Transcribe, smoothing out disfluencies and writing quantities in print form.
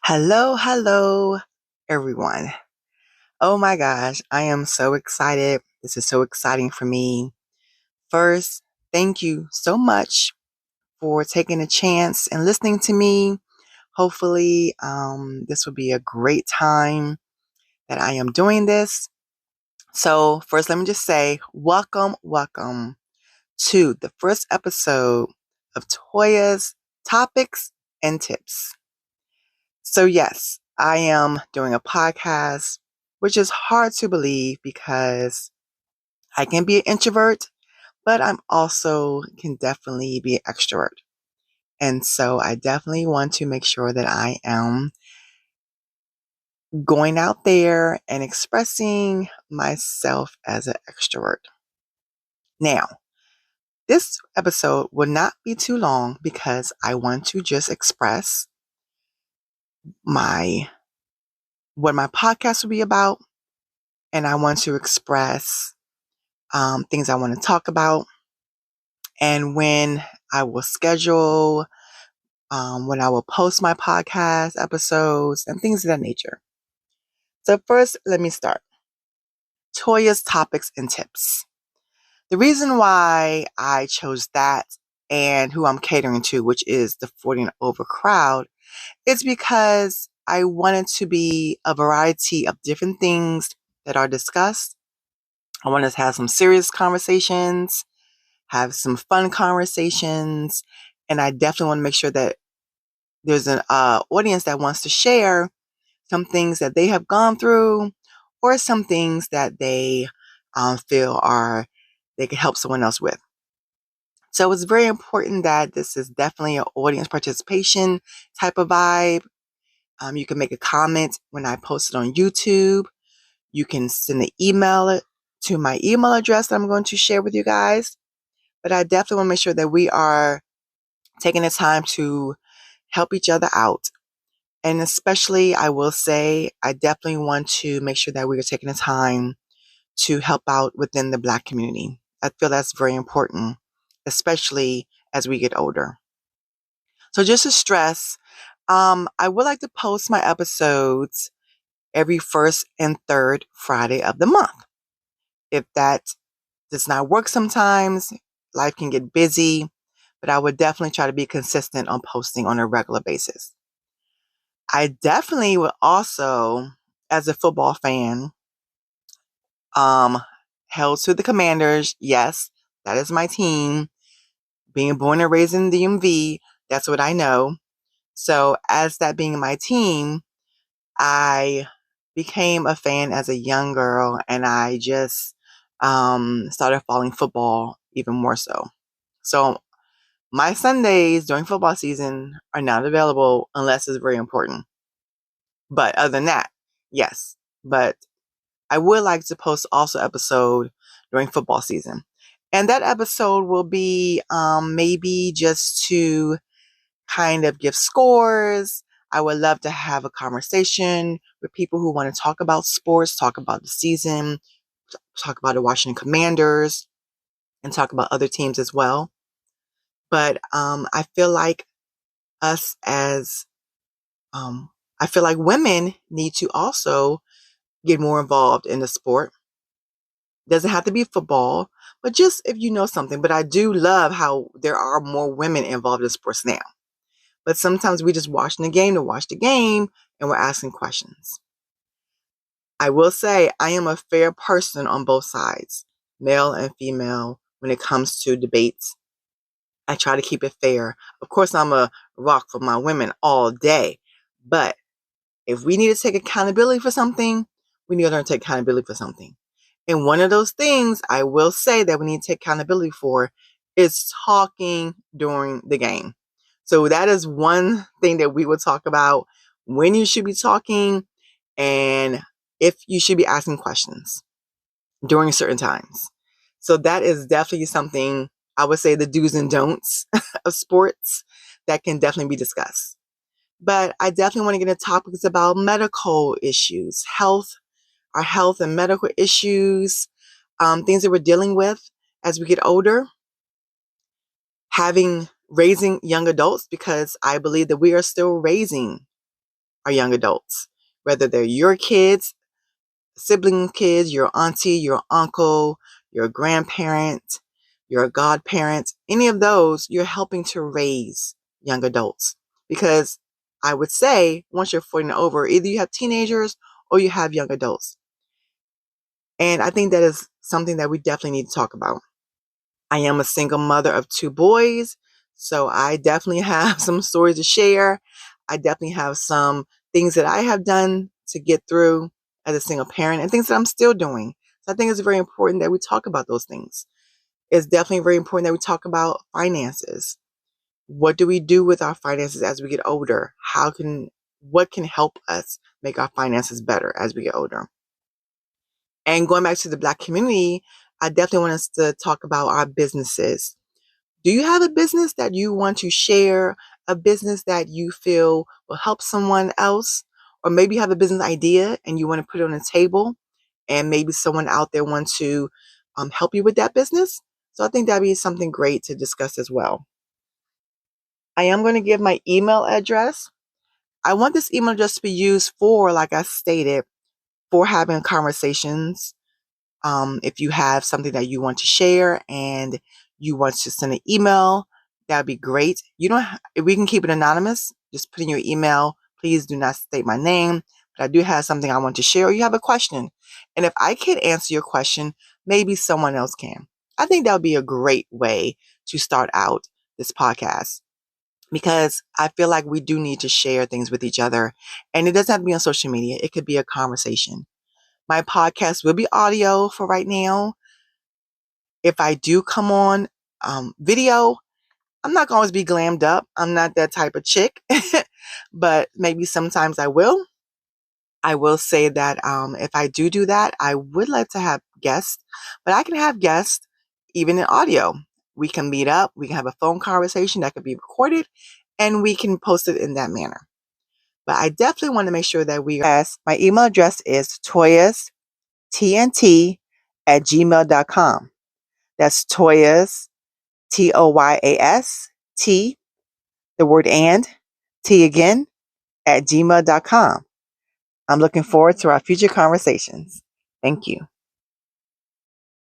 Hello, everyone. Oh my gosh, I am so excited. This is so exciting for me. First, thank you so much for taking a chance and listening to me. Hopefully, this will be a great time that I am doing this. So, first, let me just say, welcome to the first episode of Toya's Topics and Tips. So, yes, I am doing a podcast, which is hard to believe because I can be an introvert, but I'm also can definitely be an extrovert. And so I definitely want to make sure that I am going out there and expressing myself as an extrovert. Now, this episode will not be too long because I want to just express my what my podcast will be about, and I want to express things I want to talk about, and when I will schedule, when I will post my podcast episodes, and things of that nature. So, first, let me start. Toya's Topics and Tips. The reason why I chose that and who I'm catering to, which is the 40 and over crowd, is because I wanted to be a variety of different things that are discussed. I want to have some serious conversations, have some fun conversations, and I definitely want to make sure that there's an audience that wants to share some things that they have gone through or some things that they feel they could help someone else with. So it's very important that this is definitely an audience participation type of vibe. You can make a comment when I post it on YouTube. You can send an email to my email address that I'm going to share with you guys. But I definitely want to make sure that we are taking the time to help each other out. And especially, I will say, I definitely want to make sure that we are taking the time to help out within the Black community. I feel that's very important, especially as we get older. So just to stress, I would like to post my episodes every first and third Friday of the month. If that does not work sometimes, life can get busy, but I would definitely try to be consistent on posting on a regular basis. I definitely would also, as a football fan, held to the Commanders. Yes, that is my team. Being born and raised in the DMV, that's what I know. So, as that being my team, I became a fan as a young girl, and I just started following football even more so. So, my Sundays during football season are not available unless it's very important. But other than that, yes. But I would like to post also episode during football season. And that episode will be maybe just to kind of give scores. I would love to have a conversation with people who want to talk about sports, talk about the season, talk about the Washington Commanders, and talk about other teams as well. But I feel like us as, I feel like women need to also get more involved in the sport. Doesn't have to be football, but just if you know something. But I do love how there are more women involved in sports now. But sometimes we just watching the game to watch the game and we're asking questions. I will say I am a fair person on both sides, male and female, when it comes to debates. I try to keep it fair. Of course, I'm a rock for my women all day. But if we need to take accountability for something, we need to learn to take accountability for something. And one of those things I will say that we need to take accountability for is talking during the game. So that is one thing that we will talk about, when you should be talking and if you should be asking questions during certain times. So that is definitely something I would say, the do's and don'ts of sports that can definitely be discussed. But I definitely want to get into topics about medical issues, our health and medical issues, things that we're dealing with as we get older, raising young adults, because I believe that we are still raising are young adults, whether they're your kids, sibling kids, your auntie, your uncle, your grandparent, your godparent, any of those, you're helping to raise young adults. Because I would say once you're 40 and over, either you have teenagers or you have young adults. And I think that is something that we definitely need to talk about. I am a single mother of 2 boys, so I definitely have some stories to share. I definitely have some things that I have done to get through as a single parent and things that I'm still doing. So I think it's very important that we talk about those things. It's definitely very important that we talk about finances. What do we do with our finances as we get older? What can help us make our finances better as we get older? And going back to the Black community, I definitely want us to talk about our businesses. Do you have a business that you want to share? A business that you feel will help someone else? Or maybe you have a business idea and you want to put it on the table and maybe someone out there wants to help you with that business. So I think that'd be something great to discuss as well. I am going to give my email address. I want this email address to be used for, like I stated, for having conversations. If you have something that you want to share and you want to send an email, that'd be great. You don't, if we can keep it anonymous, just put in your email. Please do not state my name, but I do have something I want to share, or you have a question. And if I can't answer your question, maybe someone else can. I think that would be a great way to start out this podcast, because I feel like we do need to share things with each other. And it doesn't have to be on social media. It could be a conversation. My podcast will be audio for right now. If I do come on video, I'm not going to always be glammed up. I'm not that type of chick, but maybe sometimes I will. I will say that if I do that, I would like to have guests, but I can have guests even in audio. We can meet up. We can have a phone conversation that could be recorded and we can post it in that manner. But I definitely want to make sure that my email address is toyastnt@gmail.com. That's Toyas, Toyas, T, the word and, T again, @gmail.com. I'm looking forward to our future conversations. Thank you.